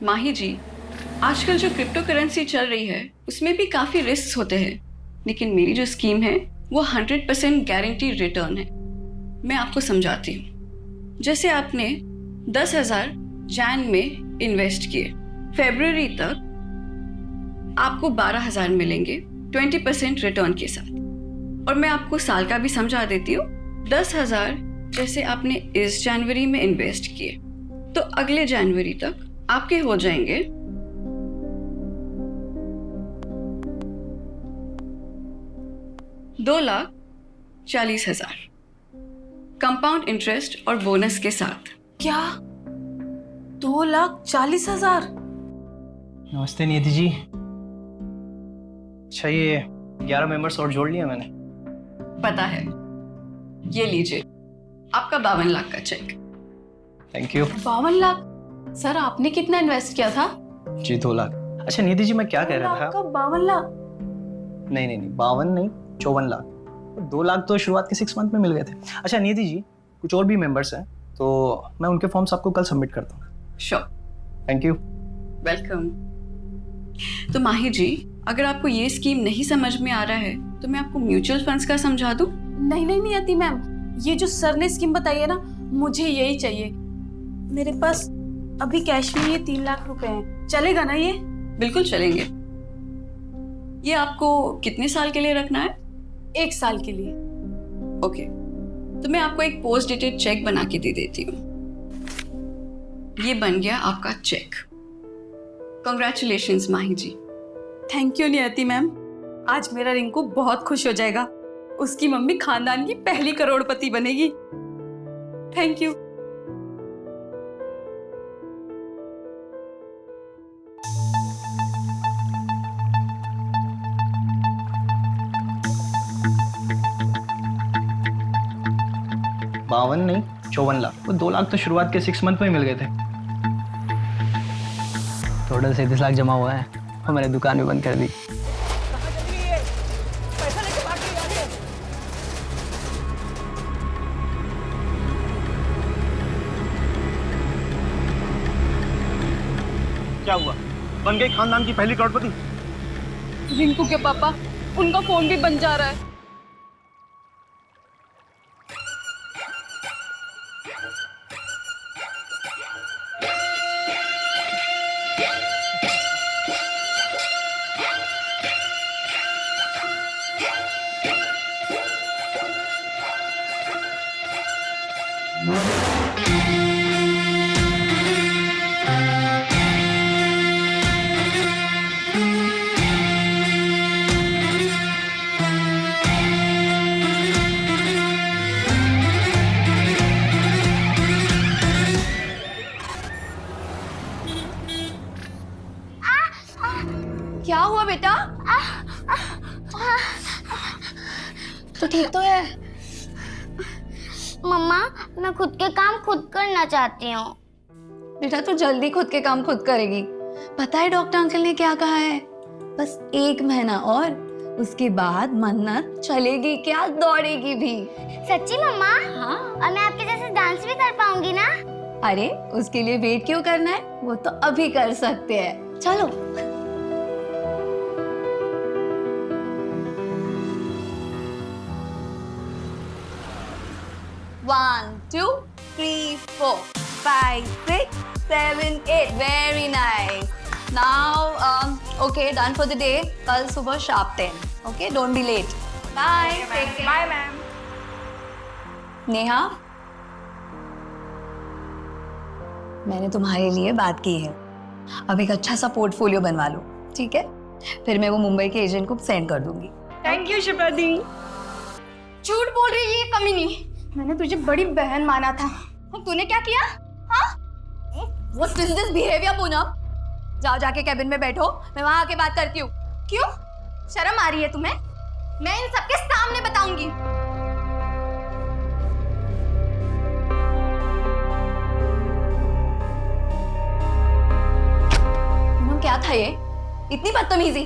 माही जी, आजकल जो crypto currency चल रही है उसमें भी काफ़ी रिस्क होते हैं, लेकिन मेरी जो स्कीम है वो 100% गारंटी रिटर्न है। मैं आपको समझाती हूँ। जैसे आपने 10,000 जैन में इन्वेस्ट किए, फरवरी तक आपको 12,000 मिलेंगे 20% रिटर्न के साथ। और मैं आपको साल का भी समझा देती हूँ। 10,000 जैसे आपने इस जनवरी में इन्वेस्ट किए तो अगले जनवरी तक आपके हो जाएंगे 2,40,000 कंपाउंड इंटरेस्ट और बोनस के साथ। क्या 2,40,000? नमस्ते नियति जी। अच्छा, ये 11 मेंबर्स और जोड़ लिया मैंने। पता है, ये लीजिए आपका 52 लाख का cheque. Thank you. 52 lakh? Sir आपने कितना इन्वेस्ट किया था? जी 2 लाख। अच्छा नियति जी, मैं क्या कह रहा था? 52 लाख? नहीं, 52 नहीं, 54 लाख। 2 लाख तो शुरुआत के 6 मंथ में मिल गए थे। अच्छा नियति जी, कुछ और भी मेंबर्स हैं तो मैं उनके फॉर्म्स आपको कल सबमिट करता हूँ। श्योर। Thank you. वेलकम। तो माही जी, अगर आपको ये स्कीम नहीं समझ में आ रहा है तो मैं आपको म्यूचुअल फंड्स का समझा दूं? नहीं आती मैम, ये जो सर ने स्कीम बताई है ना, मुझे यही चाहिए। मेरे पास अभी कैश में ये 3 लाख रुपए हैं, चलेगा ना ये? बिल्कुल चलेंगे। ये आपको कितने साल के लिए रखना है? 1 साल के लिए। ओके, तो मैं आपको एक पोस्ट डेटेड चेक बना के दे देती हूँ। ये बन गया आपका cheque. Congratulations Mahi ji. Thank you Niyati ma'am, आज मेरा रिंकू बहुत खुश हो जाएगा। उसकी मम्मी खानदान की पहली करोड़पति बनेगी। Thank you. बावन नहीं, 54 लाख। वो 2 लाख तो शुरुआत के 6 मंथ में ही मिल गए थे। टोटल 37 लाख जमा हुआ है और मैंने दुकान भी बंद कर दी। क्या हुआ? बन गई खानदान की पहली करोड़पति? रिंकू के पापा, उनका फोन भी बन जा रहा है। क्या हुआ बेटा? तो ठीक तो है? मम्मा, मैं खुद के काम खुद करना चाहती हूँ। बेटा तू जल्दी खुद के काम खुद करेगी। पता है डॉक्टर अंकल ने क्या कहा है? बस 1 महीना और, उसके बाद मन्नत चलेगी क्या, दौड़ेगी भी। सच्ची मम्मा? हाँ। और मैं आपके जैसे डांस भी कर पाऊंगी ना? अरे उसके लिए वेट क्यों करना है, वो तो अभी कर सकते हैं। चलो। 1 2 3 4 5 6 7 8 very nice. Now okay, done for the day. कल सुबह sharp 10. Okay, don't be late. Bye. Take care. Bye ma'am. Neha, मैंने तुम्हारे लिए बात की है। अब एक अच्छा सा पोर्टफोलियो बनवा लो, ठीक है? फिर मैं वो मुंबई के एजेंट को सेंड कर दूंगी। थैंक यू शिप्रा दी। झूठ बोल रही है ये कमीनी। मैंने तुझे बड़ी बहन माना था और तूने क्या किया? हाँ? What is this behavior, Poonam? जाओ जाके कैबिन में बैठो, मैं वहां आके बात करती हूँ। क्यों? शर्म आ रही है तुम्हें? मैं इन सबके सामने बताऊंगी। पूनम क्या था ये? इतनी बदतमीजी?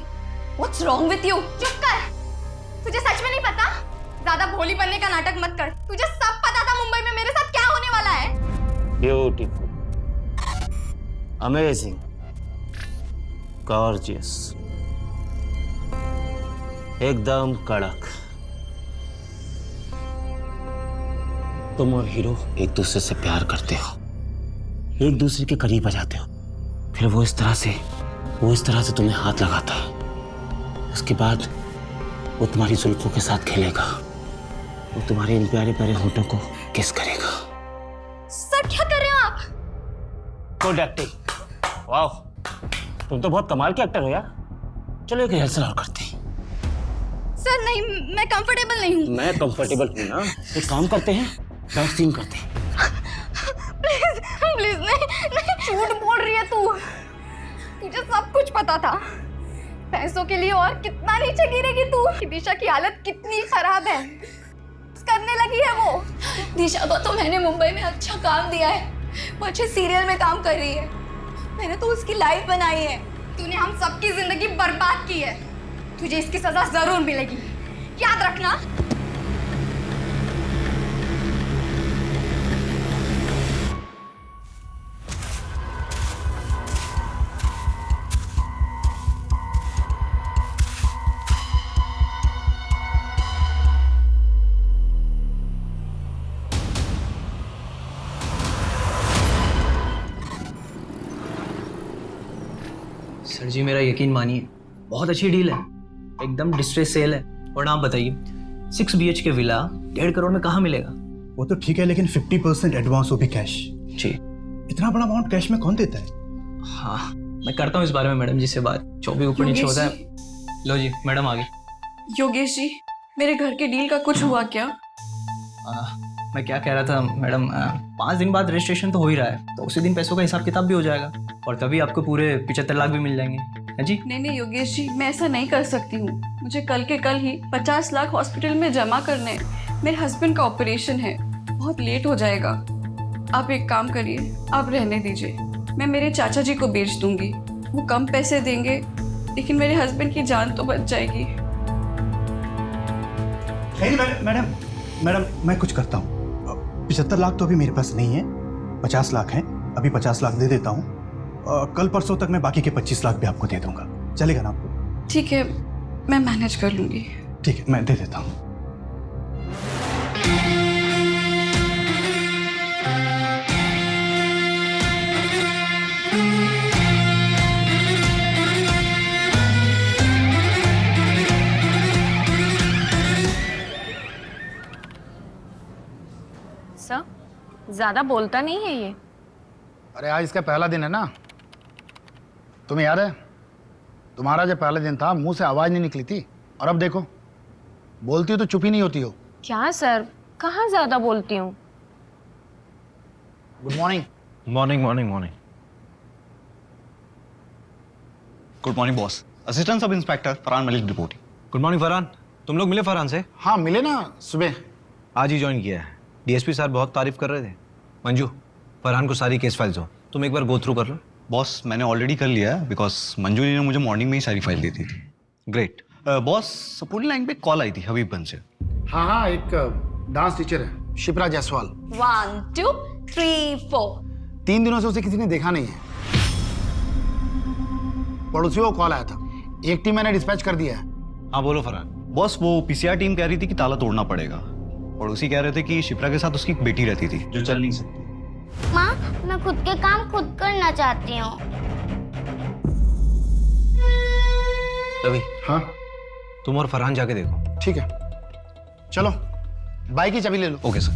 What's wrong with you? चुप कर। तुझे सच में नहीं पता? ज्यादा भोली बनने का नाटक मत कर। तुझे सब पता था मुंबई में मेरे साथ क्या होने वाला है। ब्यूटीफुल, अमेजिंग, गॉर्जियस, एकदम कड़क। तुम और हीरो एक दूसरे से प्यार करते हो, एक दूसरे के करीब आ जाते हो, फिर वो इस तरह से तुम्हें हाथ लगाता है। उसके बाद वो तुम्हारी जुल्फों के साथ खेलेगा, वो तुम्हारे इन प्यारे प्यारे होठों को किस करेगा। सर क्या कर रहे हो आप? गुड एक्टिंग, वाह, तुम तो बहुत कमाल के एक्टर हो यार। चलो एक रिहर्सल और करते हैं। सर नहीं, मैं कंफर्टेबल नहीं हूँ। मैं कंफर्टेबल हूँ ना, एक काम करते हैं, बैक सीन करते हैं। प्लीज प्लीज नहीं, झूठ बोल रही है तू। तुझे सब कुछ पता था। पैसों के लिए और कितना नीचे गिरेगी तू। दिशा की हालत कितनी खराब है, करने लगी है वो। दिशा को तो मैंने मुंबई में अच्छा काम दिया है, वो अच्छे सीरियल में काम कर रही है, मैंने तो उसकी लाइफ बनाई है। तूने हम सबकी जिंदगी बर्बाद की है, तुझे इसकी सजा जरूर मिलेगी, याद रखना। सर जी मेरा यकीन मानिए, बहुत अच्छी डील है, एकदम डिस्ट्रेस सेल है। और आप बताइए 6 BHK विला 1.5 करोड़ में कहाँ मिलेगा? वो तो ठीक है, लेकिन 50% एडवांस, वो भी कैश। जी। इतना बड़ा अमाउंट कैश में कौन देता है? हाँ मैं करता हूँ इस बारे में मैडम जी से बात, जो भी ऊपर नीचे होता है। लो जी मैडम आ गई। योगेश जी, मेरे घर के डील का कुछ हुआ क्या? मैं क्या कह रहा था मैडम, 5 दिन बाद रजिस्ट्रेशन तो हो ही रहा है, तो उसी दिन पैसों का हिसाब किताब भी हो जाएगा और तभी आपको पूरे 75 लाख भी मिल जाएंगे। है जी? नहीं योगेश जी, मैं ऐसा नहीं कर सकती हूँ। मुझे कल के कल ही 50 लाख हॉस्पिटल में जमा करने हैं। मेरे हस्बैंड का ऑपरेशन है, बहुत लेट हो जाएगा। आप एक काम करिए, आप रहने दीजिए, मैं मेरे चाचा जी को बेच दूंगी। वो कम पैसे देंगे, लेकिन मेरे हस्बैंड की जान तो बच जाएगी। नहीं मैडम मैं कुछ करता हूँ। 75 लाख तो अभी मेरे पास नहीं है, 50 लाख हैं, अभी 50 लाख दे देता हूँ। कल परसों तक मैं बाकी के 25 लाख भी आपको दे दूंगा, चलेगा ना आपको? ठीक है, मैं मैनेज कर लूंगी। ठीक है, मैं दे देता हूँ। सर, ज्यादा बोलता नहीं है ये। अरे आज इसका पहला दिन है ना, तुम्हें याद है तुम्हारा जब पहला दिन था मुंह से आवाज नहीं निकली थी, और अब देखो बोलती हो तो चुप ही नहीं होती हो। क्या सर, कहाँ ज्यादा बोलती हूँ। Good morning. Morning morning morning. Good morning boss. Assistant sub inspector Farhan Malik reporting. Good morning Farhan, तुम लोग मिले फरहान से? हाँ मिले ना, सुबह आज ही ज्वाइन किया है। डीएसपी सर बहुत तारीफ कर रहे थे। मंजू, फरहान को सारी केस फाइल्स हो, तुम एक बार गो थ्रू कर लो। बॉस मैंने ऑलरेडी कर लिया है, बिकॉज मंजू ने मुझे मॉर्निंग में ही सारी फाइल दी थी। ग्रेट। बॉस सपोर्टिंग लाइन पे कॉल आई थी हबीबगंज से। हाँ एक डांस टीचर है शिप्रा जायसवाल। 1 2 3 4। 3 दिनों से उसे किसी ने देखा नहीं है। पड़ोसियों को कॉल आया था, एक टीम मैंने डिस्पैच कर दिया है। हाँ बोलो फरहान। बॉस वो पीसीआर टीम कह रही थी कि ताला तोड़ना पड़ेगा। पड़ोसी कह रहे थे कि शिप्रा के साथ उसकी एक बेटी रहती थी जो चल नहीं सकती। माँ, मैं खुद के काम खुद करना चाहती हूँ। रवि, हाँ तुम और फरहान जाके देखो। ठीक है, चलो बाइक की चाबी ले लो। Okay sir.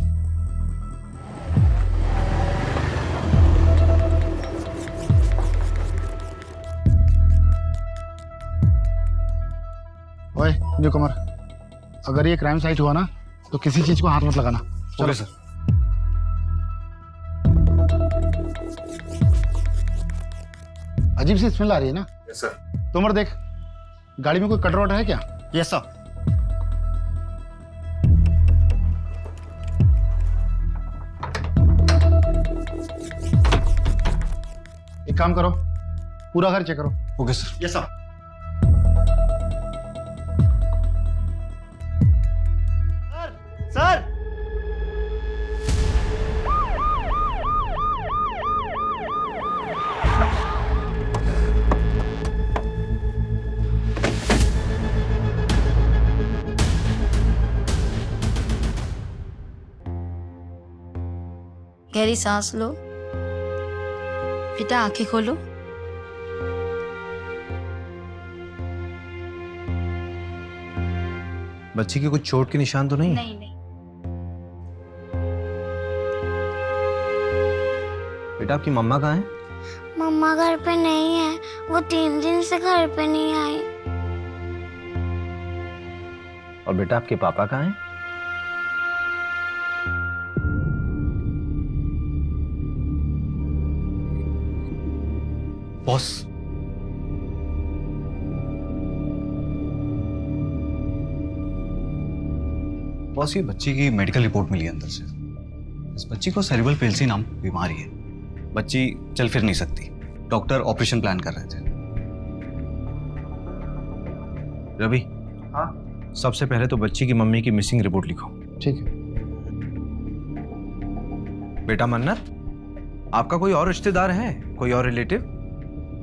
ओए न्यूकमर, अगर ये क्राइम साइट हुआ ना तो किसी चीज को हाथ मत लगाना। Okay sir. अजीब सी स्मेल आ रही है ना? Yes sir. तुमर देख, गाड़ी में कोई कटर वटर है क्या? Yes sir. एक काम करो, पूरा घर चेक करो। Okay sir. Yes sir. Sir गहरी सांस लो। बेटा आंखें खोलो। बच्ची की कुछ चोट के निशान तो नहीं? नहीं नहीं। बेटा आपकी मम्मा कहाँ है? मम्मा घर पे नहीं है, वो 3 दिन से घर पे नहीं आई। और बेटा आपके पापा कहाँ हैं? बॉस, बॉस ये बच्ची की मेडिकल रिपोर्ट मिली है अंदर से। इस बच्ची को सेरिब्रल पेल्सी नाम बीमारी है। बच्ची चल फिर नहीं सकती। डॉक्टर ऑपरेशन प्लान कर रहे थे। रवि, हाँ सबसे पहले तो बच्ची की मम्मी की मिसिंग रिपोर्ट लिखो। ठीक है। बेटा मन्नत, आपका कोई और रिश्तेदार है, कोई और रिलेटिव?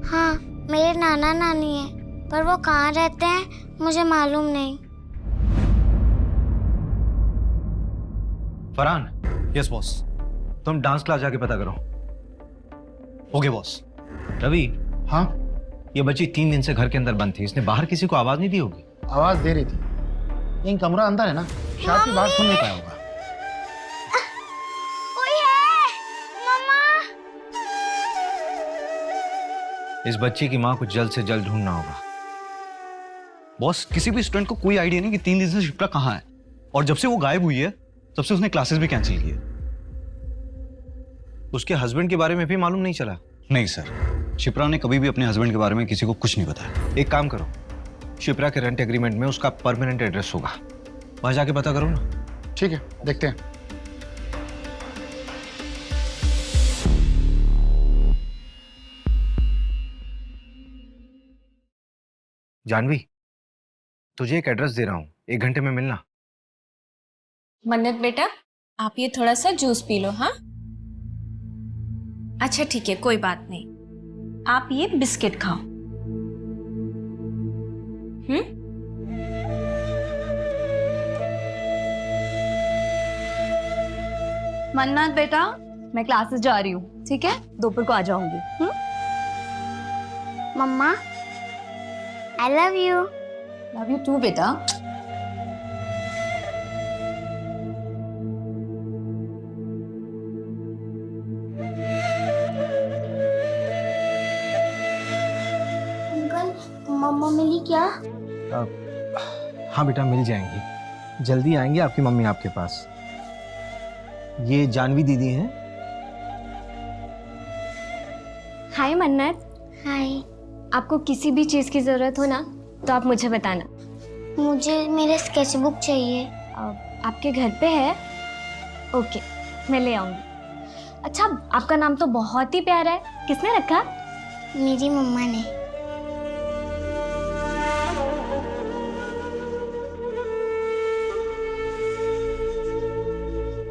हाँ, मेरे नाना नानी है, पर वो कहाँ रहते हैं मुझे मालूम नहीं। Farhan, yes boss. तुम डांस क्लास जाके पता करो। Okay boss. रवि, हाँ, ये बच्ची 3 दिन से घर के अंदर बंद थी, इसने बाहर किसी को आवाज नहीं दी होगी? आवाज दे रही थी, लेकिन कमरा अंदर है ना, शायद की बात सुन नहीं पाया होगा। कोई है? मम्मा। इस बच्ची की माँ को जल्द से जल्द ढूंढना होगा। बॉस, किसी भी स्टूडेंट को कोई आइडिया नहीं कि 3 दिन से शिप्रा कहाँ है, और जब से वो गायब हुई है तब से उसने क्लासेस भी कैंसिल की है। उसके हस्बैंड के बारे में भी मालूम नहीं चला? नहीं सर, शिप्रा ने कभी भी अपने हस्बैंड के बारे में किसी को कुछ नहीं बताया। एक काम करो, शिप्रा के रेंट एग्रीमेंट में उसका परमानेंट एड्रेस होगा, वहां जाके पता करो ना। ठीक है, देखते हैं। जानवी, तुझे एक एड्रेस दे रहा हूं, 1 घंटे में मिलना। मन्नत बेटा, आप ये थोड़ा सा जूस पी लो। हाँ, अच्छा ठीक है, कोई बात नहीं। आप ये बिस्किट खाओ। मन्नत बेटा, मैं क्लासेस जा रही हूँ, ठीक है? दोपहर को आ जाऊंगी। Mumma, I love you. Love you too बेटा। अंकल, मम्मा मिली क्या? हाँ बेटा, मिल जाएंगी, जल्दी आएंगे आपकी मम्मी आपके पास। ये जानवी दीदी हैं। हाय मन्नत। हाय। आपको किसी भी चीज़ की ज़रूरत हो ना तो आप मुझे बताना। मुझे मेरे स्केचबुक चाहिए। आपके घर पे है? ओके, मैं ले आऊँगी। अच्छा, आपका नाम तो बहुत ही प्यारा है, किसने रखा? मेरी मम्मा ने।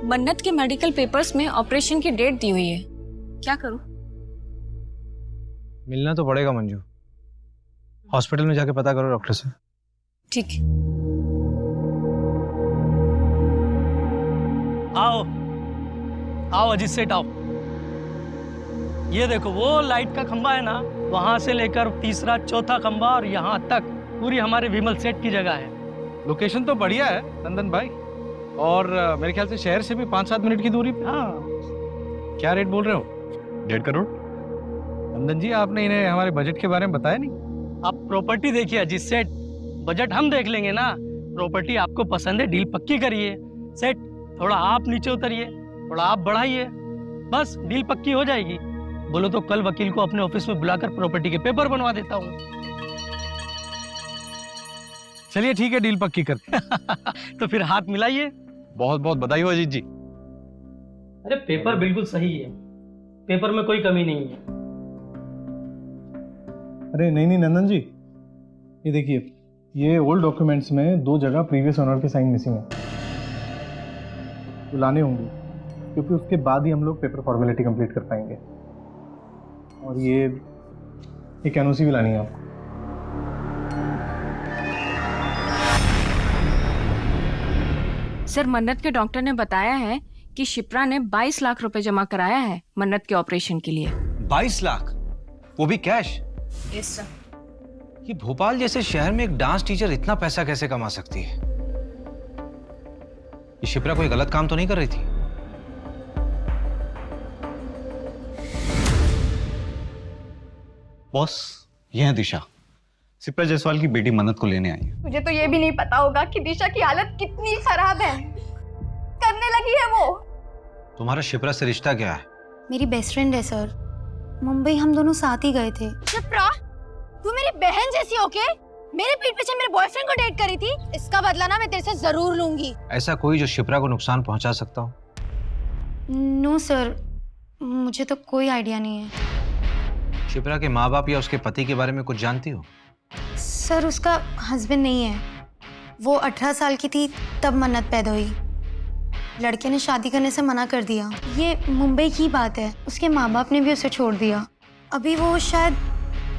मन्नत के मेडिकल पेपर्स में ऑपरेशन की डेट दी हुई है, क्या करूं? मिलना तो पड़ेगा मंजू, हॉस्पिटल में जाके पता करो डॉक्टर से। ठीक है। आओ आओ अजीत सेठ आओ। ये देखो वो लाइट का खंबा है ना, वहां से लेकर तीसरा चौथा खंबा और यहाँ तक पूरी हमारे विमल सेठ की जगह है। लोकेशन तो बढ़िया है नंदन भाई, और मेरे ख्याल से शहर से भी 5-7 मिनट की दूरी पे। हाँ, क्या रेट बोल रहे हो? 1.5 करोड़। नंदन जी, आपने इन्हें हमारे बजट के बारे में बताया नहीं? आप प्रॉपर्टी देखिए अजीत सेठ, बजट हम देख लेंगे ना। प्रॉपर्टी आपको पसंद है, डील पक्की करिए। सेठ, थोड़ा आप नीचे उतरिए, थोड़ा आप बढ़ाइए, बस डील पक्की हो जाएगी। बोलो तो कल वकील को अपने ऑफिस में बुलाकर प्रॉपर्टी के पेपर बनवा देता हूँ। चलिए ठीक है, डील पक्की करते हैं। तो फिर हाथ मिलाइए। बहुत बहुत बधाई हो अजीत जी। अरे पेपर बिल्कुल सही है, पेपर में कोई कमी नहीं है। अरे नहीं नंदन जी, ये देखिए, ये ओल्ड डॉक्यूमेंट्स में 2 जगह प्रीवियस ओनर के साइन मिसिंग है, तो लाने होंगे, क्योंकि उसके बाद ही हम लोग पेपर फॉर्मेलिटी कंप्लीट कर पाएंगे। और ये एक एनओसी भी लानी है आपको। सर, मन्नत के डॉक्टर ने बताया है कि शिप्रा ने 22 लाख रुपए जमा कराया है मन्नत के ऑपरेशन के लिए। 22 लाख, वो भी कैश? Yes sir. ये भोपाल जैसे शहर में एक डांस टीचर इतना पैसा कैसे कमा सकती है? ये शिप्रा कोई गलत काम तो नहीं कर रही थी? बॉस, ये है दिशा, शिप्रा जायसवाल की बेटी मन्नत को लेने आई है। मुझे तो ये भी नहीं पता होगा कि दिशा की हालत कितनी खराब है। करने लगी है वो। तुम्हारा शिप्रा से रिश्ता क्या है? मेरी बेस्ट फ्रेंड है सर, मुंबई हम दोनों साथ ही गए थे। शिप्रा, तू मेरी बहन जैसी होके मेरे पीठ पीछे मेरे बॉयफ्रेंड को डेट करी थी। इसका बदला ना मैं तेरे से जरूर लूंगी। ऐसा कोई जो शिप्रा को नुकसान पहुंचा सकता हो? नो सर, मुझे तो कोई आइडिया नहीं है। शिप्रा के माँ बाप या उसके पति के बारे में कुछ जानती हो? सर उसका हस्बैंड नहीं है, वो 18 साल की थी तब मन्नत पैदा हुई। लड़के ने शादी करने से मना कर दिया। ये मुंबई की बात है, उसके माँ बाप ने भी उसे छोड़ दिया। अभी वो शायद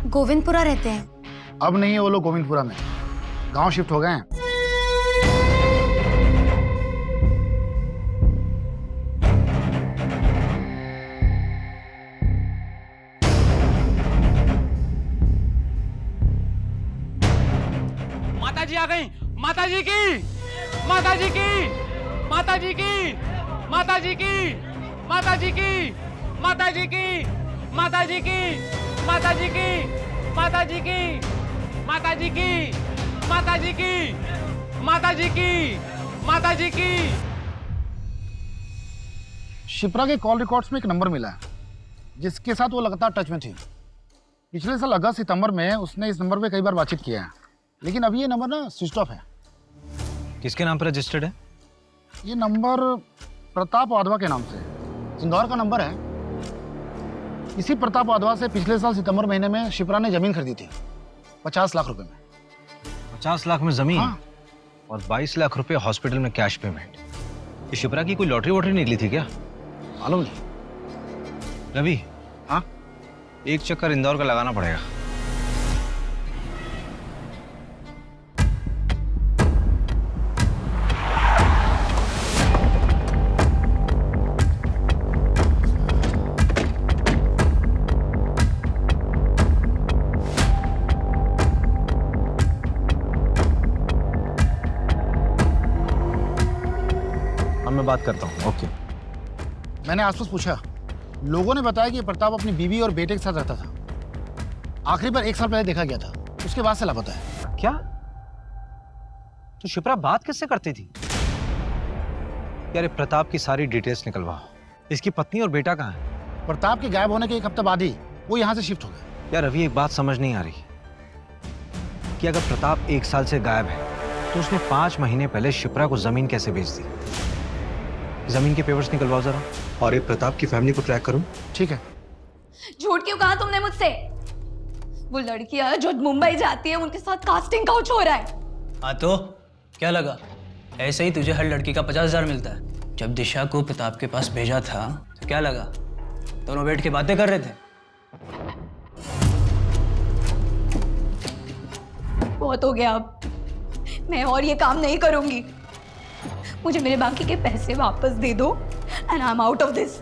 गोविंदपुरा रहते हैं। अब नहीं है वो लोग गोविंदपुरा में, गांव शिफ्ट हो गए हैं। माताजी आ गई। माताजी की, माताजी की, माताजी की, माताजी की, माताजी की, माताजी की, माताजी की, माताजी की, माताजी की, माताजी की, माताजी की, माताजी की, माताजी की। शिप्रा के कॉल रिकॉर्ड्स में एक नंबर मिला है जिसके साथ वो लगातार टच में थी। पिछले साल अगस्त सितंबर में उसने इस नंबर पे कई बार बातचीत किया है, लेकिन अभी ये नंबर ना स्विच ऑफ है। किसके नाम पर रजिस्टर्ड है? ये नंबर प्रताप वाधवा के नाम से, इंदौर का नंबर है। इसी प्रताप वाधवा से पिछले साल सितंबर महीने में शिप्रा ने जमीन खरीदी थी 50 लाख रुपए में। 50 लाख में जमीन? हाँ। और 22 लाख रुपए हॉस्पिटल में कैश पेमेंट। ये शिप्रा की कोई लॉटरी वॉटरी निकली थी क्या? मालूम नहीं। रवि, हाँ, एक चक्कर इंदौर का लगाना पड़ेगा। मैं बात करता हूँ। ओके। मैंने आसपास पूछा, लोगों ने बताया कि प्रताप अपनी बीवी और बेटे के साथ रहता था। आखिरी बार 1 साल पहले देखा गया था, उसके बाद से लापता है। क्या? तो शिप्रा बात किससे करती थी? यार प्रताप की सारी डिटेल्स निकलवाओ। इसकी पत्नी और बेटा कहाँ है? प्रताप के गायब होने के 1 हफ्ते बाद ही वो यहाँ से शिफ्ट हो गए। यार अभी एक बात समझ नहीं आ रही कि अगर प्रताप 1 साल से गायब है तो उसने 5 महीने पहले शिप्रा को जमीन कैसे बेच दी? जमीन के पेपर्स निकलवाओ जरा। और ये प्रताप की फैमिली को ट्रैक करूं। ठीक है। झूठ क्यों कहा तुमने मुझसे? वो लड़कियां जो मुंबई जाती है उनके साथ कास्टिंग काउच हो रहा है। हाँ तो क्या लगा? ऐसे ही तुझे हर लड़की का 50,000 मिलता है। जब दिशा को प्रताप के पास भेजा था तो क्या लगा? दोनों बैठ के बातें कर रहे थे। बहुत हो गया, अब मैं और ये काम नहीं करूंगी। मुझे मेरे बाकी के पैसे वापस दे दो and I am out of this.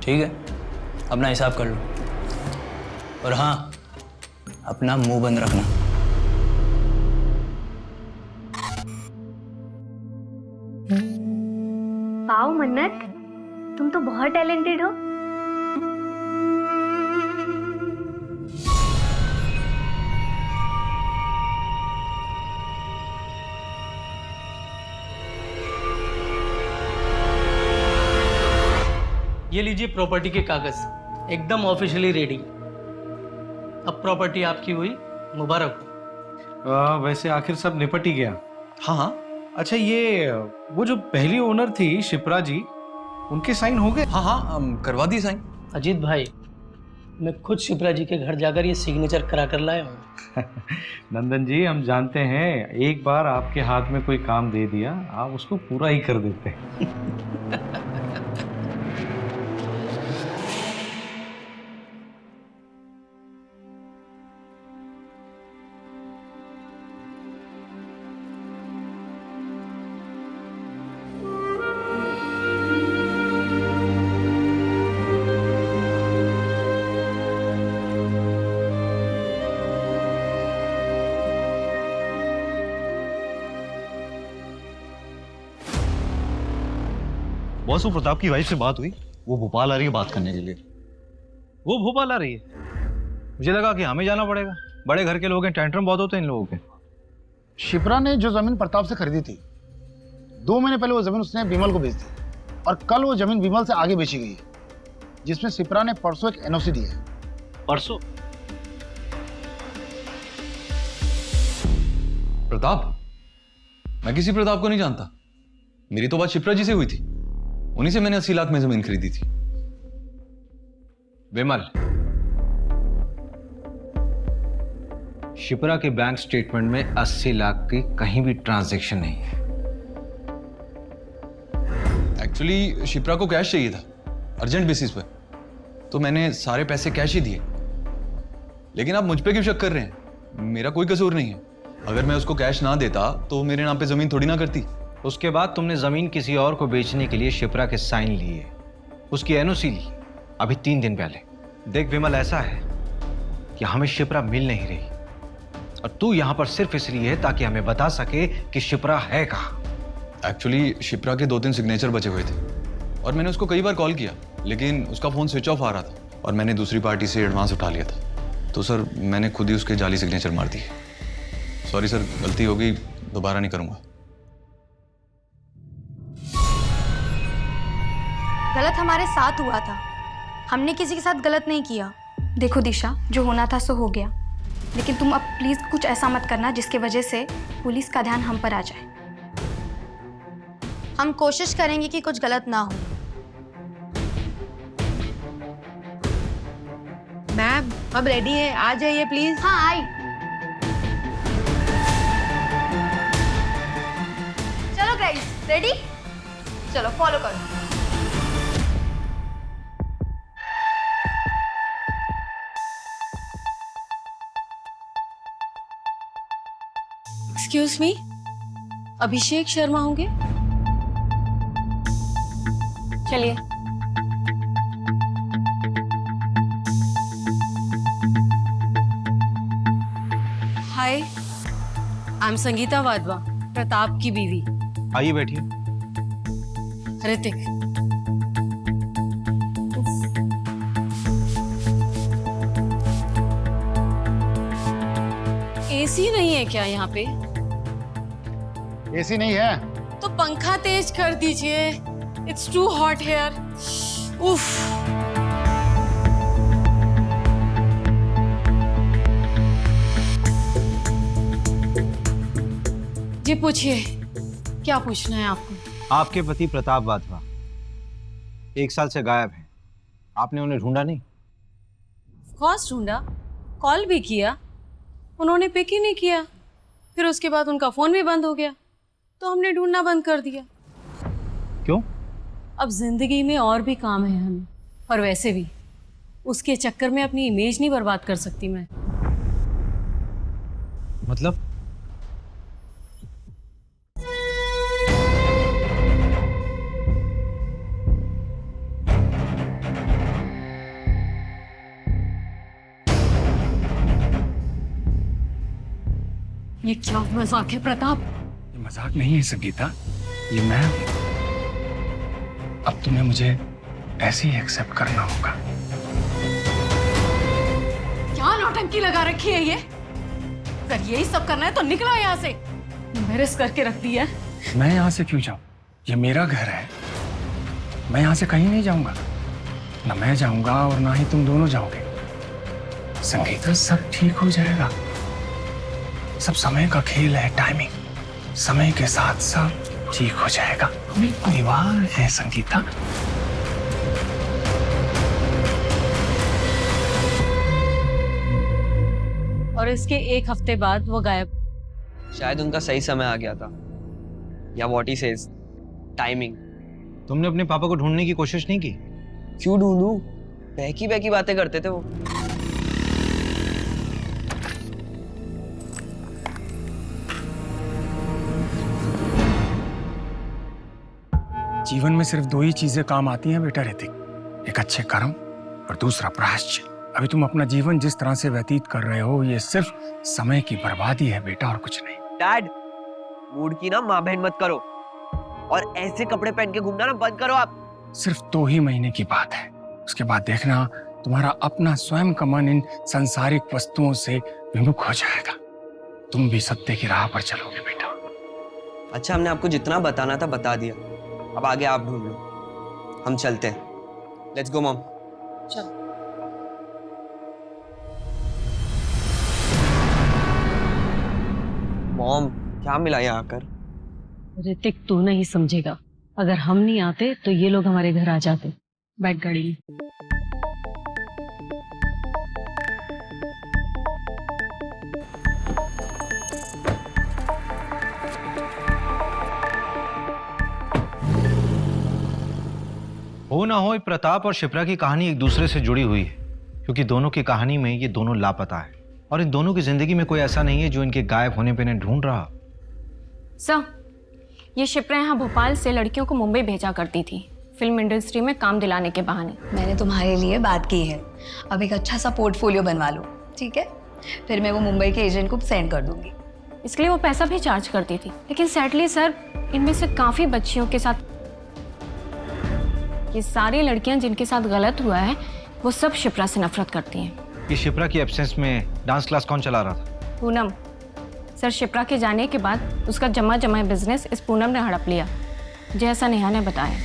ठीक है, अपना हिसाब कर लो। और हाँ, अपना मुंह बंद रखना। वाओ मन्नत, तुम तो बहुत टैलेंटेड हो। ये लीजिए प्रॉपर्टी के कागज, एकदम ऑफिशियली रेडी। अब प्रॉपर्टी आपकी हुई, मुबारक हो। वैसे आखिर सब निपट ही गया। हाँ हाँ। अच्छा ये वो जो पहली ओनर थी शिप्रा जी, उनके साइन हो गए? हाँ हाँ, करवा दी साइन। अजीत भाई, मैं खुद शिप्रा जी के घर जाकर ये सिग्नेचर करा कर लाया हूँ। नंदन जी, हम जानते हैं एक बार आपके हाथ में कोई काम दे दिया आप उसको पूरा ही कर देते हैं। बॉस, वो प्रताप की वाइफ से बात हुई, वो भोपाल आ रही है बात करने के लिए। वो भोपाल आ रही है? मुझे लगा कि हमें जाना पड़ेगा, बड़े घर के लोग हैं, टेंट्रम बहुत होते हैं इन लोगों के। शिप्रा ने जो जमीन प्रताप से खरीदी थी, 2 महीने पहले वो जमीन उसने विमल को बेच दी और कल वो जमीन विमल से आगे बेची गई है, जिसमें शिप्रा ने परसों एक एनओसी दी है। परसों? प्रताप? मैं किसी प्रताप को नहीं जानता। मेरी तो बात शिप्रा जी से हुई थी, उन्हीं से मैंने 80 लाख में जमीन खरीदी थी। विमल, शिप्रा के बैंक स्टेटमेंट में 80 लाख की कहीं भी ट्रांजैक्शन नहीं है। एक्चुअली शिप्रा को कैश चाहिए था, अर्जेंट बेसिस पे, तो मैंने सारे पैसे कैश ही दिए। लेकिन आप मुझ पे क्यों शक कर रहे हैं? मेरा कोई कसूर नहीं है। अगर मैं उसको कैश ना देता तो मेरे नाम पे जमीन थोड़ी ना करती। उसके बाद तुमने जमीन किसी और को बेचने के लिए शिप्रा के साइन लिए, उसकी एनओसी ली अभी 3 दिन पहले। देख विमल, ऐसा है कि हमें शिप्रा मिल नहीं रही और तू यहां पर सिर्फ इसलिए है ताकि हमें बता सके कि शिप्रा है कहां। एक्चुअली शिप्रा के 2-3 सिग्नेचर बचे हुए थे और मैंने उसको कई बार कॉल किया, लेकिन उसका फोन स्विच ऑफ आ रहा था और मैंने दूसरी पार्टी से एडवांस उठा लिया था। तो सर, मैंने खुद ही उसके जाली सिग्नेचर मार दिए। सॉरी सर, गलती हो गई, दोबारा नहीं करूंगा। गलत हमारे साथ हुआ था, हमने किसी के साथ गलत नहीं किया। देखो दिशा, जो होना था सो हो गया, लेकिन तुम अब प्लीज कुछ ऐसा मत करना जिसकी वजह से पुलिस का ध्यान हम पर आ जाए। हम कोशिश करेंगे कि कुछ गलत ना हो। मैम, अब रेडी है, आ जाइए प्लीज। हाँ आई। चलो गाइस, रेडी? चलो फॉलो करो। एक्सक्यूज मी, अभिषेक शर्मा होंगे? चलिए। हाय, आई एम संगीता वाधवा, प्रताप की बीवी। आइए बैठिए। ऋतिक। एसी नहीं है क्या यहाँ पे? एसी नहीं है तो पंखा तेज कर दीजिए। It's too hot here. उफ। जी पूछिए, क्या पूछना है आपको? आपके पति प्रताप वाधवा 1 साल से गायब हैं। आपने उन्हें ढूंढा नहीं? कॉस ढूंढा, कॉल भी किया, उन्होंने पिक ही नहीं किया। फिर उसके बाद उनका फोन भी बंद हो गया, तो हमने ढूंढना बंद कर दिया। क्यों? अब जिंदगी में और भी काम है हमें, और वैसे भी उसके चक्कर में अपनी इमेज नहीं बर्बाद कर सकती मैं। मतलब? ये क्या मजाक है प्रताप? ये मजाक नहीं है संगीता, ये मैं हूं। अब तुम्हें मुझे ऐसे ही एक्सेप्ट करना होगा। क्या नौटंकी लगा रखी है ये? अगर यही सब करना है तो निकला यहाँ से। एम्बैरेस करके रख दिया। मैं यहाँ से क्यों जाऊं? ये मेरा घर है, मैं यहाँ से कहीं नहीं जाऊंगा। ना मैं जाऊंगा और ना ही तुम दोनों जाओगे। संगीता, सब ठीक हो जाएगा। सब समय का खेल है, टाइमिंग। समय के साथ सब ठीक हो जाएगा। हम एक परिवार है संगीता। और इसके 1 हफ्ते बाद वो गायब। शायद उनका सही समय आ गया था, या व्हाट ही सेज, टाइमिंग। तुमने अपने पापा को ढूंढने की कोशिश नहीं की? क्यों ढूंढूं? बहकी बहकी बातें करते थे वो। जीवन में सिर्फ 2 ही चीजें काम आती हैं बेटा ऋतिक, एक अच्छे कर्म और दूसरा प्रायश्चित। अभी तुम अपना जीवन जिस तरह से व्यतीत कर रहे हो, ये सिर्फ समय की बर्बादी है बेटा, और कुछ नहीं। डैड, मूड की ना माँ बहन मत करो। और ऐसे कपड़े पहन के घूमना ना बंद करो आप। सिर्फ 2 ही महीने की बात है, उसके बाद देखना तुम्हारा अपना स्वयं का मन इन सांसारिक वस्तुओं से विमुख हो जाएगा। तुम भी सत्य की राह पर चलोगे बेटा। अच्छा, हमने आपको जितना बताना था बता दिया, अब आगे आप ढूंढ लो, हम चलते हैं। Let's go mom. चलो। मॉम, क्या मिला यहाँ आकर? ऋतिक, तू नहीं समझेगा। अगर हम नहीं आते तो ये लोग हमारे घर आ जाते। बैठ गाड़ी में। हो ना हो, प्रताप और शिप्रा की कहानी एक दूसरे से जुड़ी हुई है, क्योंकि दोनों की कहानी में ये दोनों लापता है और इन दोनों की जिंदगी में कोई ऐसा नहीं है जो इनके गायब होने पे इन्हें ढूंढ रहा। सर, ये शिप्रा यहाँ भोपाल से लड़कियों को मुंबई भेजा करती थी, फिल्म इंडस्ट्री में काम दिलाने के बहाने। मैंने तुम्हारे लिए बात की है, अब एक अच्छा सा पोर्टफोलियो बनवा लो, ठीक है? फिर मैं वो मुंबई के एजेंट को सेंड कर दूंगी। इसके लिए वो पैसा भी चार्ज करती थी, लेकिन सैडली सर, इनमें से काफ़ी बच्चियों के साथ, ये सारी लड़कियां जिनके साथ गलत हुआ है वो सब शिप्रा से नफरत करती हैं। ये शिप्रा की एब्सेंस में डांस क्लास कौन चला रहा था? पूनम। सर, शिप्रा के जाने के बाद उसका जमा बिजनेस इस पूनम ने हड़प लिया, जैसा नेहा ने बताया।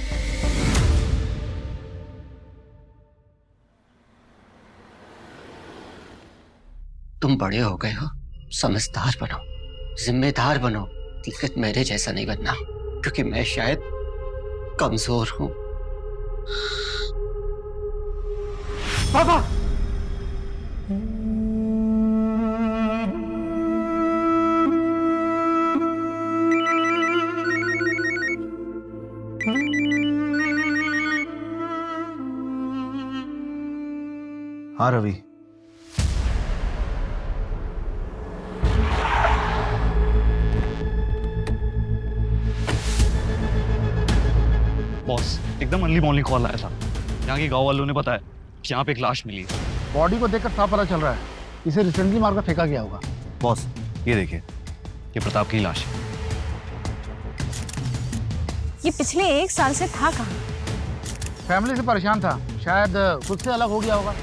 तुम बड़े हो गए हो, समझदार बनो, जिम्मेदार बनो, लेकिन मेरे जैसा नहीं बनना, क्योंकि मैं शायद कमजोर हूं। पापा! हाँ रवि, बॉस, एकदम अर्ली मॉर्निंग कॉल आया था। यहाँ के गांव वालों ने बताया कि यहाँ पे एक लाश मिली है। बॉडी को देखकर साफ पता चल रहा है इसे रिसेंटली मारकर फेंका गया होगा। बॉस, ये देखिए, ये प्रताप की लाश है। ये पिछले 1 साल से था कहाँ? फैमिली से परेशान था, शायद खुद से अलग हो गया होगा।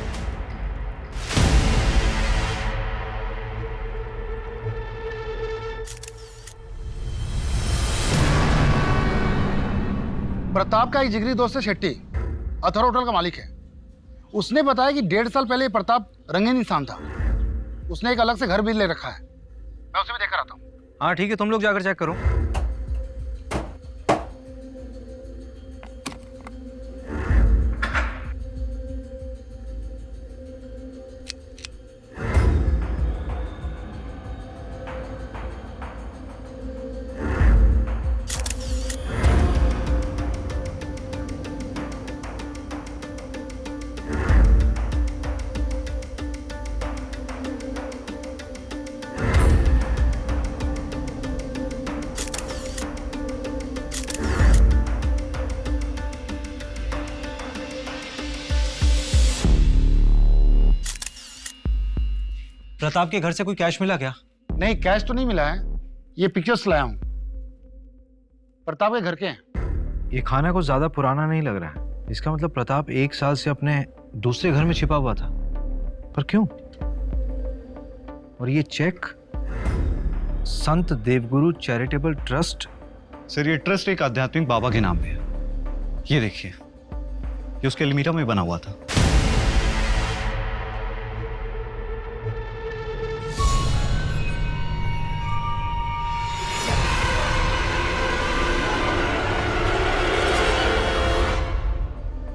प्रताप का एक जिगरी दोस्त है शेट्टी, अथर होटल का मालिक है। उसने बताया कि 1.5 साल पहले प्रताप रंगीन इंसान था। उसने एक अलग से घर भी ले रखा है। मैं उसे भी देख कर आता हूँ। हाँ ठीक है, तुम लोग जाकर चेक करो। प्रताप के घर से कोई कैश मिला क्या? नहीं, कैश तो नहीं मिला है। ये पिक्चर्स लाया हूँ, प्रताप के घर के हैं। ये खाना कुछ ज्यादा पुराना नहीं लग रहा है। इसका मतलब प्रताप 1 साल से अपने दूसरे घर में छिपा हुआ था। पर क्यों? और ये चेक संत देवगुरु चैरिटेबल ट्रस्ट। सर, ये ट्रस्ट एक आध्यात्मिक बाबा के नाम पे है। ये देखिए, ये उसके एल्मीरा में बना हुआ था।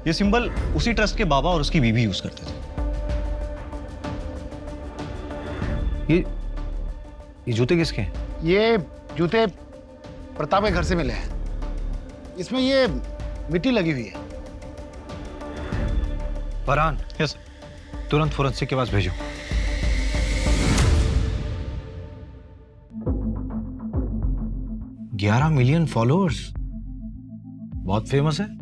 ये सिंबल उसी ट्रस्ट के बाबा और उसकी बीवी यूज करते थे। ये जूते किसके हैं? ये जूते प्रताप के घर से मिले हैं। इसमें ये मिट्टी लगी हुई है। फरहान, यस, तुरंत फोरेंसिक के पास भेजो। $11 मिलियन फॉलोअर्स, बहुत फेमस है।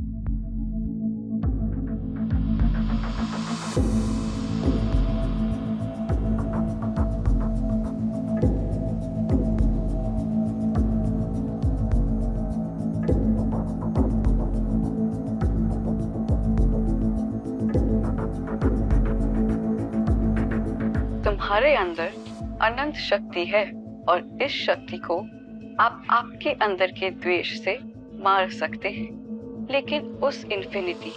तुम्हारे अंदर अनंत शक्ति है और इस शक्ति को आप आपके अंदर के द्वेष से मार सकते हैं, लेकिन उस इन्फिनिटी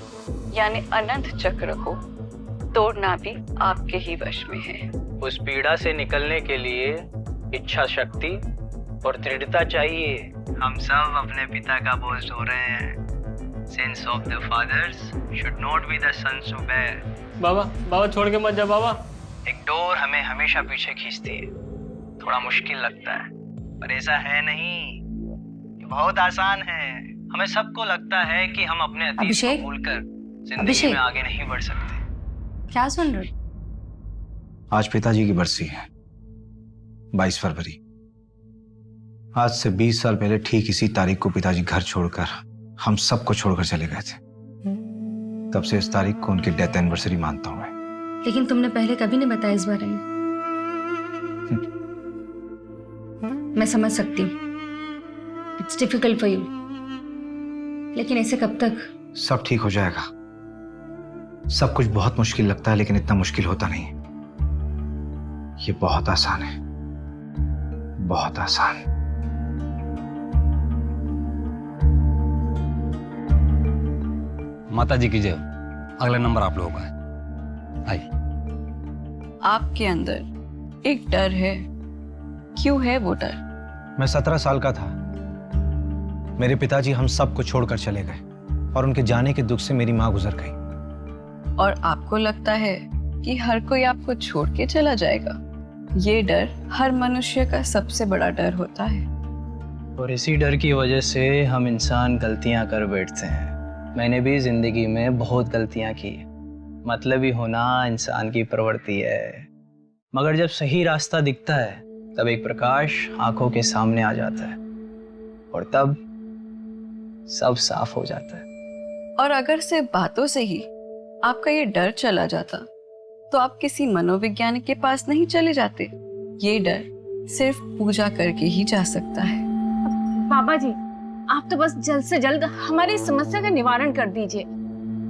यानी अनंत चक्र को तोड़ना भी आपके ही वश में है। उस पीड़ा से निकलने के लिए इच्छा शक्ति और दृढ़ता चाहिए। हम सब अपने पिता का बोझ ढो रहे हैं। Sins of the fathers should not be the sons to bear. बाबा बाबा छोड़ के मत जा बाबा। एक डोर हमें हमेशा पीछे खींचती है। थोड़ा मुश्किल लगता है, पर ऐसा है नहीं। ये बहुत आसान है। हमें सबको लगता है कि हम अपने अतीत को भूलकर जिंदगी में आगे नहीं बढ़ सकते। क्या सुन रहे? आज पिताजी की बरसी है, 22 फरवरी। आज से 20 साल पहले ठीक इसी तारीख को पिताजी घर छोड़कर हम सबको छोड़कर चले गए थे। तब से इस तारीख को उनकी डेथ एनिवर्सरी मानता हूं मैं। लेकिन तुमने पहले कभी नहीं बताया इस बारे में। मैं समझ सकती हूँ, इट्स डिफिकल्ट फॉर यू, लेकिन ऐसे कब तक? सब ठीक हो जाएगा। सब कुछ बहुत मुश्किल लगता है, लेकिन इतना मुश्किल होता नहीं। ये बहुत आसान है, बहुत आसान। माता जी की जय। अगला नंबर आप लोगों का है। आइए। आपके अंदर एक डर है। क्यों है वो डर? मैं 17 साल का था। मेरे पिताजी हम सबको छोड़कर चले गए और उनके जाने के दुख से मेरी माँ गुजर गई। और आपको लगता है कि हर कोई आपको छोड़ के चला जाएगा। ये डर हर मनुष्य का सबसे बड़ा डर होता है। और इसी डर की वजह से हम इंसान गलतियां कर बैठते हैं। मैंने भी जिंदगी में बहुत गलतियां की। मतलबी होना इंसान की प्रवृत्ति है, मगर जब सही रास्ता दिखता है तब एक प्रकाश आंखों के सामने आ जाता है और तब सब साफ हो जाता है। और अगर सिर्फ बातों से ही आपका ये डर चला जाता तो आप किसी मनोवैज्ञानिक के पास नहीं चले जाते। ये डर सिर्फ पूजा करके ही जा सकता है। बाबा जी, आप तो बस जल्द से जल्द हमारी समस्या का निवारण कर दीजिए।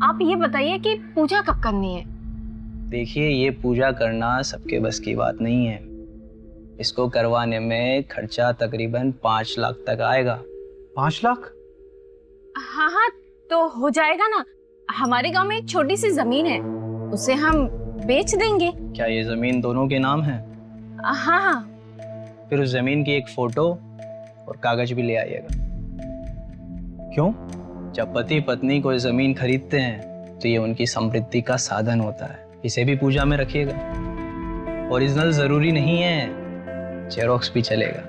आप ये बताइए कि पूजा कब करनी है? देखिए, ये पूजा करना सबके बस की बात नहीं है। इसको करवाने में खर्चा तकरीबन 5 लाख तक आएगा। 5 लाख? हाँ हाँ, तो हो जाएगा ना। हमारे गांव में एक छोटी सी जमीन है, उसे हम बेच देंगे। क्या ये जमीन दोनों के नाम है? हाँ हाँ। फिर उस जमीन की एक फोटो और कागज भी ले आइएगा। क्यों? जब पति पत्नी कोई जमीन खरीदते हैं तो ये उनकी समृद्धि का साधन होता है। इसे भी पूजा में रखिएगा। ओरिजिनल जरूरी नहीं है, जेरोक्स भी चलेगा,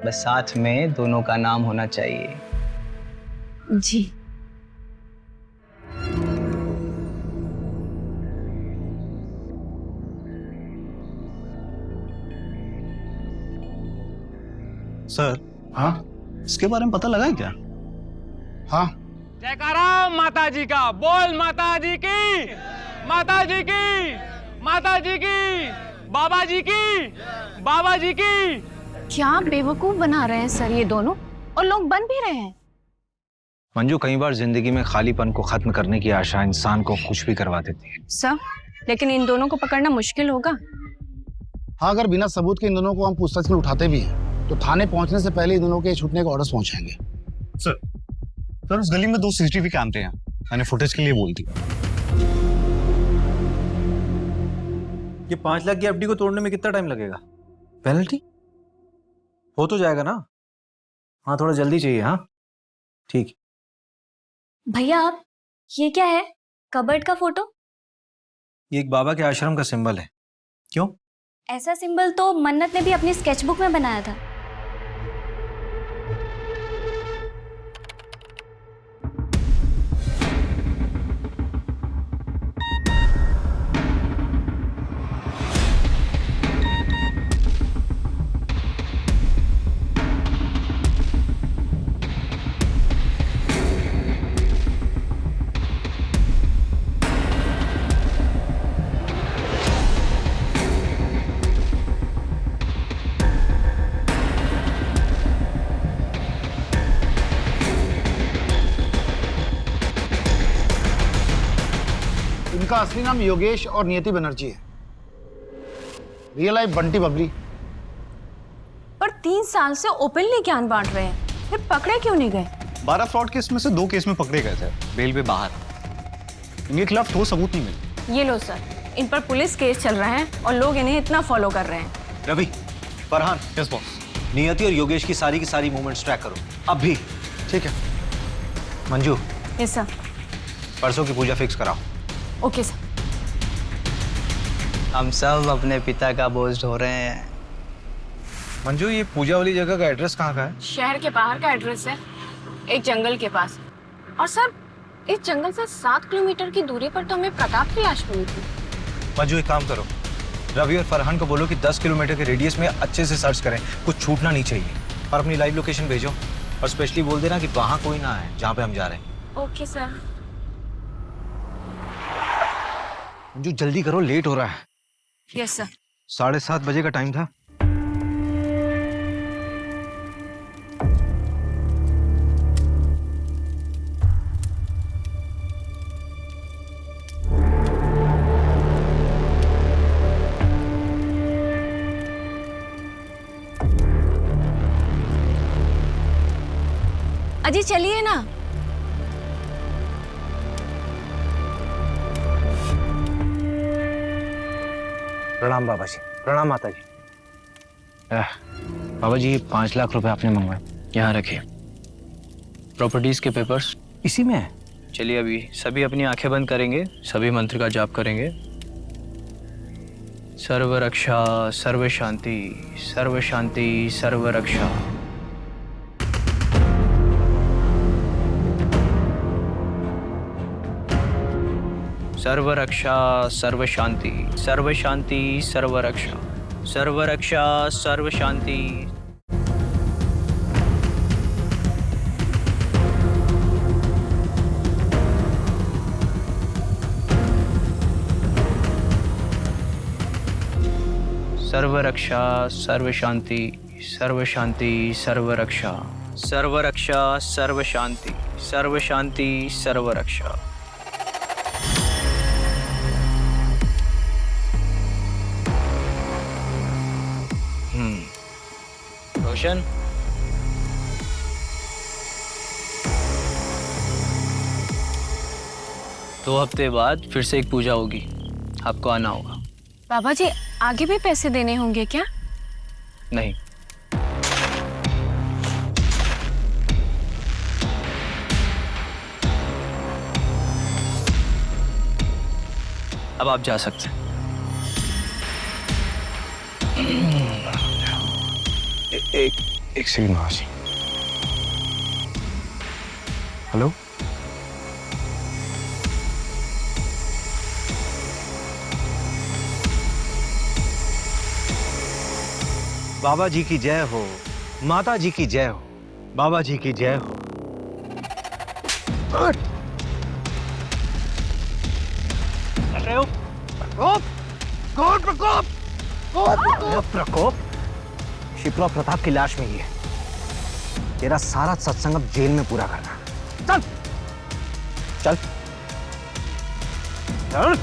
बस साथ में दोनों का नाम होना चाहिए। जी। सर, हाँ, इसके बारे में पता लगा है क्या? हाँ। जयकारा माता जी का। बोल माता जी की, माता जी की, माता जी की, बाबा जी की, बाबा जी की। क्या बेवकूफ बना रहे हैं सर ये दोनों, और लोग बन भी रहे हैं। मंजू, कई बार जिंदगी में खालीपन को खत्म करने की आशा इंसान को कुछ भी करवा देती है। सर, लेकिन इन दोनों को पकड़ना मुश्किल होगा। हाँ, अगर बिना सबूत के इन दोनों को हम पूछताछ में उठाते भी हैं तो थाने पहुंचने से पहले इन दोनों के छूटने के ऑर्डर्स पहुंचाएंगे। सर उस गली में 2 CCTV कैमरे हैं, मैंने फुटेज के लिए बोल दी। ये 5 लाख की एफडी को तोड़ने में कितना टाइम लगेगा? पेनल्टी हो तो जाएगा ना? हाँ, थोड़ा जल्दी चाहिए। हाँ ठीक। भैया, आप ये क्या है? कबर्ड का फोटो? ये एक बाबा के आश्रम का सिंबल है। क्यों? ऐसा सिंबल तो मन्नत ने भी अपनी स्केचबुक में बनाया था। इनका असली नाम योगेश और नियति बनर्जी है। Real life Bunty Babli. पर 3 साल से ओपनली ज्ञान बांट रहे हैं, फिर पकड़े क्यों नहीं गए? 12 फ्रॉड केस में से 2 केस में पकड़े गए थे, बेल पे बाहर। इनके खिलाफ ठोस सबूत नहीं मिले। ये लो सर, इन पर पुलिस केस चल रहा है और लोग इन्हें इतना फॉलो कर रहे हैं। Ravi, Farhan, yes boss. नियति और योगेश की सारी मूवमेंट्स ट्रैक करो अब भी। ठीक है। Manju, yes sir. परसों की पूजा फिक्स कराओ। Okay sir. हम सब अपने पिता का बोझ ढो रहे हैं। मंजू, ये पूजा वाली जगह का एड्रेस कहाँ का है? शहर के बाहर का एड्रेस है, एक जंगल के पास। और सर, इस जंगल से 7 किलोमीटर की दूरी पर तो हमें प्रताप की लाश मिली थी। मंजू, एक काम करो, रवि और फरहान को बोलो कि 10 किलोमीटर के रेडियस में अच्छे से सर्च करें, कुछ छूटना नहीं चाहिए। और अपनी लाइव लोकेशन भेजो और स्पेशली बोल देना कि वहाँ कोई ना आए जहाँ पे हम जा रहे हैं। Okay sir. मंजू, जल्दी करो, लेट हो रहा है। Yes sir. 7:30 बजे का टाइम था। अजी चलिए ना। प्रणाम बाबा जी। प्रणाम माता जी। बाबा जी, 5 लाख रुपए आपने मंगवाए, यहाँ रखिए। प्रॉपर्टीज के पेपर्स इसी में है। चलिए अभी सभी अपनी आंखें बंद करेंगे, सभी मंत्र का जाप करेंगे। सर्व रक्षा, सर्व शांति, सर्व शांति, सर्व रक्षा। सर्व रक्षा, सर्व शांति, सर्व शांति, सर्व रक्षा, सर्व रक्षा, सर्व शांति। सर्व रक्षा, सर्व शांति, सर्व शांति, सर्व रक्षा, सर्व रक्षा, सर्व शांति, सर्व शांति, सर्व रक्षा। रोशन, दो हफ्ते बाद फिर से एक पूजा होगी, आपको आना होगा। बाबा जी, आगे भी पैसे देने होंगे क्या? नहीं। अब आप जा सकते हैं। एक सेकंड महाशय। हेलो, बाबा जी की जय हो, माता जी की जय हो, बाबा जी की जय हो। प्रकोप, शिप्रा प्रताप की लाश में ही है। तेरा सारा सत्संग अब जेल में पूरा करना। चल चल चल।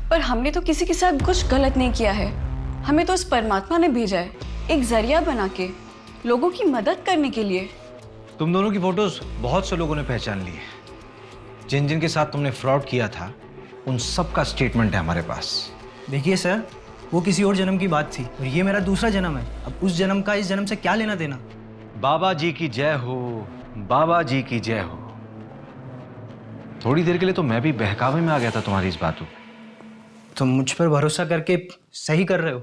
पर हमने तो किसी के साथ कुछ गलत नहीं किया है। हमें तो उस परमात्मा ने भेजा है, एक जरिया बना के, लोगों की मदद करने के लिए। तुम दोनों की फोटोज बहुत से लोगों ने पहचान ली है। जिन जिन के साथ तुमने फ्रॉड किया था, उन सब का स्टेटमेंट है हमारे पास। देखिए सर, वो किसी और जन्म की बात थी और ये मेरा दूसरा जन्म है। अब उस जन्म का इस जन्म से क्या लेना देना। बाबा जी की जय हो, बाबा जी की जय हो। थोड़ी देर के लिए तो मैं भी बहकावे में आ गया था तुम्हारी इस बातों पे। तुम मुझ पर भरोसा करके सही कर रहे हो।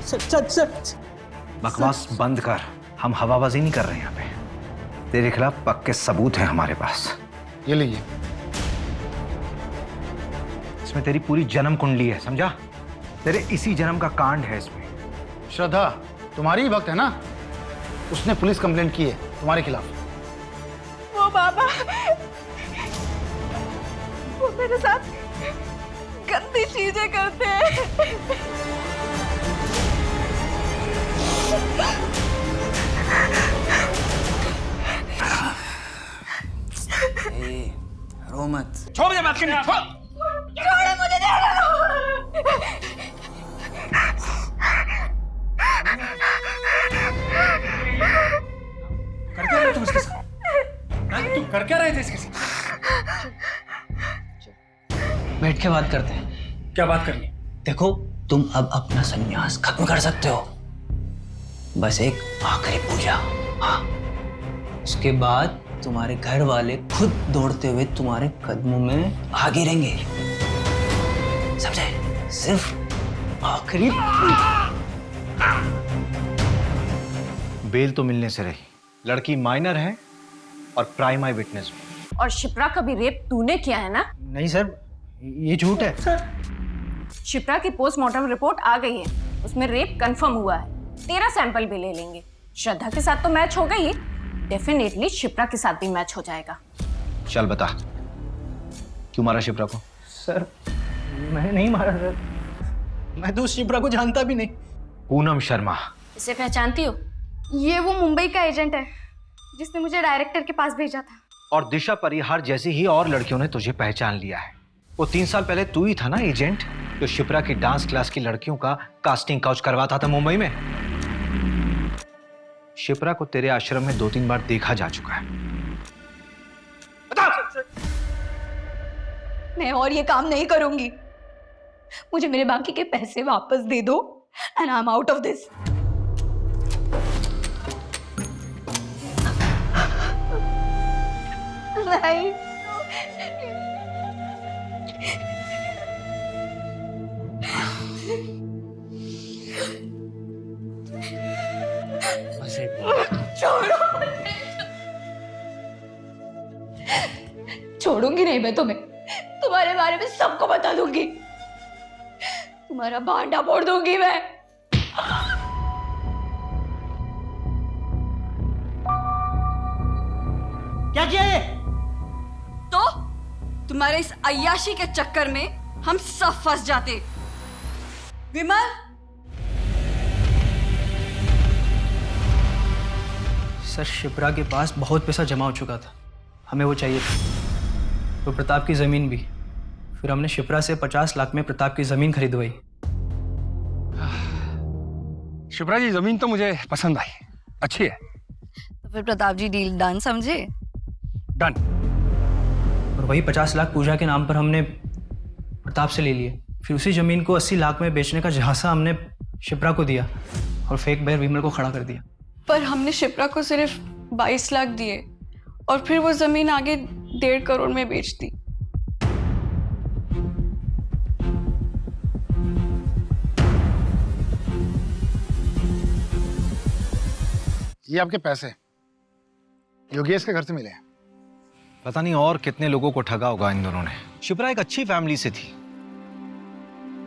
सच बकवास बंद कर, हम हवाबाजी नहीं कर रहे हैं यहाँ पे। तेरे खिलाफ पक्के सबूत हैं हमारे पास। ये लीजिए। इसमें तेरी पूरी जन्म कुंडली है, समझा? तेरे इसी जन्म का कांड है इसमें। श्रद्धा तुम्हारी ही भक्त है ना? उसने पुलिस कंप्लेंट की है तुम्हारे खिलाफ। वो बाबा, वो मेरे साथ गंदी चीजें करते हैं। रो मत। छोड़ मुझे बात करनी। छोड़ो मुझे। तुम कर क्या रहे थे इसके साथ? बैठ के बात करते हैं। क्या बात करनी? देखो, तुम अब अपना संन्यास खत्म कर सकते हो। बस एक आखिरी पूजा। हाँ, उसके बाद तुम्हारे घर वाले खुद दौड़ते हुए तुम्हारे कदमों में आ गिरेंगे। समझे? सिर्फ आखिरी। बेल तो मिलने से रही, लड़की माइनर है और प्राइम आई विटनेस भी। और शिप्रा का भी रेप तूने किया है ना? नहीं सर, ये झूठ है। शिप्रा की पोस्टमार्टम रिपोर्ट आ गई है, उसमें रेप कंफर्म हुआ है। तेरा सैंपल भी ले लेंगे। श्रद्धा के साथ तो मैच हो गई, डेफिनेटली शिप्रा के साथ भी मैच हो जाएगा। चल बता, क्यों मारा शिप्रा को? सर मैंने नहीं मारा सर, मैं तो उस शिप्रा को जानता भी नहीं। पूनम शर्मा। इसे पहचानती हो? ये वो मुंबई का एजेंट है जिसने मुझे डायरेक्टर के पास भेजा था। और दिशा परिहार जैसी ही और लड़कियों ने तुझे पहचान लिया है। वो 3 साल पहले तू ही था ना एजेंट जो शिप्रा की डांस क्लास की लड़कियों का कास्टिंग काउच करवाता था मुंबई में। शिप्रा को तेरे आश्रम में 2-3 बार देखा जा चुका है। बता! मैं और ये काम नहीं करूंगी। मुझे मेरे बाकी के पैसे वापस दे दो and I am out of this. नहीं। छोड़ो। छोड़ूंगी नहीं मैं तुम्हें। तुम्हारे बारे में सबको बता दूंगी। तुम्हारा भांडा फोड़ दूंगी मैं। क्या किया ये? तो तुम्हारे इस अय्याशी के चक्कर में हम सब फंस जाते। विमल, सर, शिप्रा के पास बहुत पैसा जमा हो चुका था, हमें वो चाहिए था। तो प्रताप की ज़मीन भी। फिर हमने शिप्रा से 50 लाख में प्रताप की ज़मीन खरीदवाई। शिप्रा जी, जमीन तो मुझे पसंद आई, अच्छी है। तो फिर प्रताप जी डील डन समझे? डन। और वही 50 लाख पूजा के नाम पर हमने प्रताप से ले लिए। फिर उसी ज़मीन को 80 लाख में बेचने का झांसा हमने शिप्रा को दिया और फेक बायर विमल को खड़ा कर दिया। पर हमने शिप्रा को सिर्फ 22 लाख दिए और फिर वो जमीन आगे 1.5 करोड़ में बेच दी। ये आपके पैसे योगेश के घर से मिले हैं। पता नहीं और कितने लोगों को ठगा होगा इन दोनों ने। शिप्रा एक अच्छी फैमिली से थी,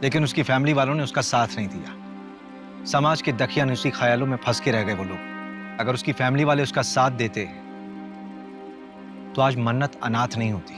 लेकिन उसकी फैमिली वालों ने उसका साथ नहीं दिया। समाज के दकियानुसी ख्यालों में फंस के रह गए वो लोग। अगर उसकी फैमिली वाले उसका साथ देते तो आज मन्नत अनाथ नहीं होती।